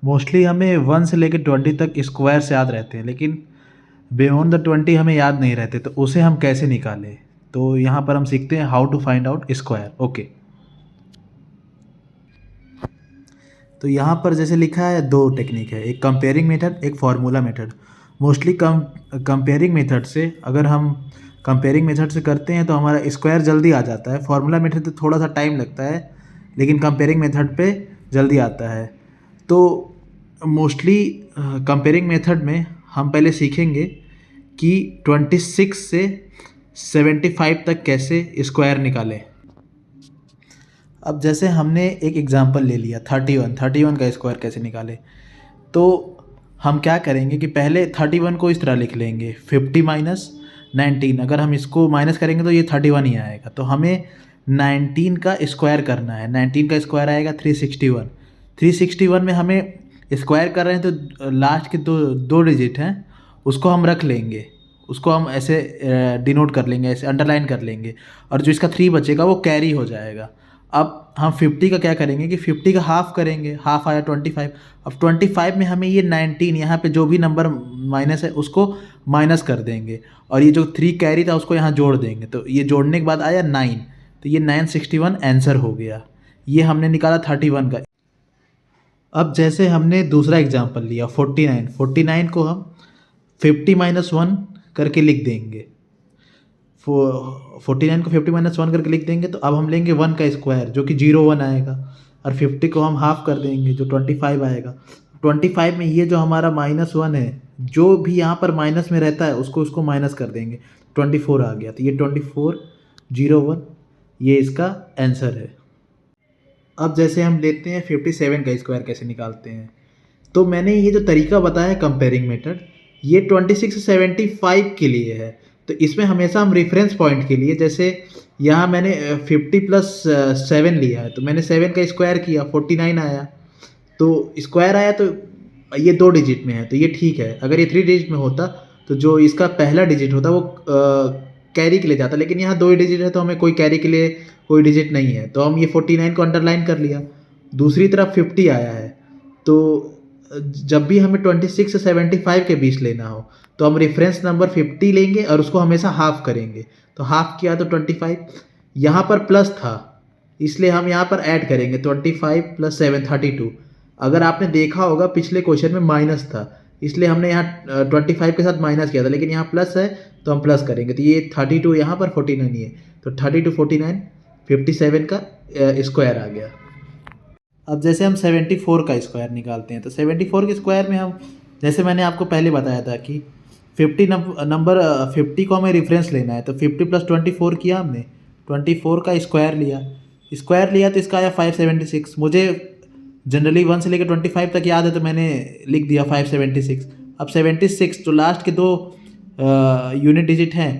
Mostly हमें 1 से लेकर 20 तक स्क्वायर्स याद रहते हैं, लेकिन बियॉन्ड द 20 हमें याद नहीं रहते, तो उसे हम कैसे निकालें। तो यहाँ पर हम सीखते हैं how to find out square. Okay, तो यहाँ पर जैसे लिखा है दो टेक्निक है, एक कंपेयरिंग मेथड, एक formula method. Mostly comparing method से अगर हम कंपेयरिंग मेथड से करते हैं तो हमारा स्क्वायर जल्दी आ जाता है। फार्मूला मेथड तो थोड़ा सा टाइम लगता है, लेकिन कंपेयरिंग मेथड पे जल्दी आता है। तो मोस्टली कंपेयरिंग मेथड में हम पहले सीखेंगे कि 26 से 75 तक कैसे स्क्वायर निकालें। अब जैसे हमने एक एग्जांपल ले लिया 31 का स्क्वायर कैसे निकालें। तो हम क्या करेंगे कि पहले 31 को इस तरह लिख लेंगे 50 माइनस 19। अगर हम इसको माइनस करेंगे तो ये 31 ही आएगा। तो हमें 19 का स्क्वायर करना है। 19 का स्क्वायर आएगा 361। 361 में हमें स्क्वायर कर रहे हैं तो लास्ट के दो डिजिट हैं उसको हम रख लेंगे, उसको हम ऐसे डिनोट कर लेंगे, ऐसे अंडरलाइन कर लेंगे, और जो इसका 3 बचेगा वो कैरी हो जाएगा। अब हम 50 का क्या करेंगे कि 50 का हाफ करेंगे, हाफ आया 25। अब 25 में हमें ये 19 यहाँ पे जो भी नंबर माइनस है उसको माइनस कर देंगे, और ये जो 3 कैरी था उसको यहाँ जोड़ देंगे। तो ये जोड़ने के बाद आया 9, तो ये 961 आंसर हो गया। ये हमने निकाला 31 का। अब जैसे हमने दूसरा एग्जाम्पल लिया 49 को हम 50 माइनस 1 करके लिख देंगे। 49 को 50 माइनस 1 करके लिख देंगे। तो अब हम लेंगे 1 का स्क्वायर जो कि 01 आएगा, और 50 को हम हाफ कर देंगे जो 25 आएगा। 25 में ये जो हमारा -1 है, जो भी यहाँ पर माइनस में रहता है उसको माइनस कर देंगे, 24 आ गया। तो ये 24 01 ये इसका आंसर है। अब जैसे हम लेते हैं 57 का स्क्वायर कैसे निकालते हैं। तो मैंने ये जो तरीका बताया कंपेयरिंग मेथड, ये 26 से 75 के लिए है। तो इसमें हमेशा हम रेफरेंस पॉइंट के लिए, जैसे यहाँ मैंने 50 प्लस 7 लिया है, तो मैंने 7 का स्क्वायर किया 49 आया। तो स्क्वायर आया तो ये 2 डिजिट में है तो ये ठीक है। अगर ये 3 डिजिट में होता तो जो इसका पहला डिजिट होता वो कैरी के लिए जाता, लेकिन यहाँ 2 ही डिजिट है तो हमें कोई कैरी के लिए कोई डिजिट नहीं है, तो हम ये 49 को अंडरलाइन कर लिया। दूसरी तरफ 50 आया है, तो जब भी हमें 26 से 75 के बीच लेना हो तो हम रेफरेंस नंबर 50 लेंगे और उसको हमेशा हाफ करेंगे। तो हाफ किया तो 25, यहाँ पर प्लस था इसलिए हम यहाँ पर ऐड करेंगे 25 प्लस 7 32। अगर आपने देखा होगा पिछले क्वेश्चन में माइनस था, इसलिए हमने यहाँ 25 के साथ माइनस किया था, लेकिन यहाँ प्लस है तो हम प्लस करेंगे। तो ये 32 यहाँ पर 49 ये, तो 32 49 57 का स्क्वायर आ गया। अब जैसे हम 74 का स्क्वायर निकालते हैं, तो 74 के स्क्वायर में हम, जैसे मैंने आपको पहले बताया था कि 50 को हमें रेफरेंस लेना है, तो 50 प्लस 24 किया हमने, 24 का स्क्वायर लिया तो इसका आया 576। मुझे जनरली 1 से लेकर 25 तक याद है तो मैंने लिख दिया 576। अब 76 जो लास्ट के दो यूनिट डिजिट हैं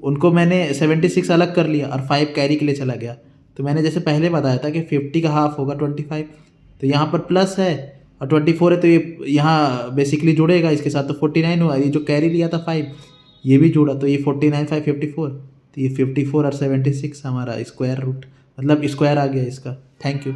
उनको मैंने 76 अलग कर लिया और 5 कैरी के लिए चला गया। तो मैंने जैसे पहले बताया था कि 50 का हाफ होगा 25, तो यहाँ पर प्लस है और 24 है तो ये यहाँ बेसिकली जुड़ेगा इसके साथ, तो 49 हुआ। ये जो कैरी लिया था 5 ये भी जुड़ा, तो ये 49 5 54, तो ये 54 और 76 हमारा स्क्वायर रूट मतलब स्क्वायर आ गया इसका। Thank you.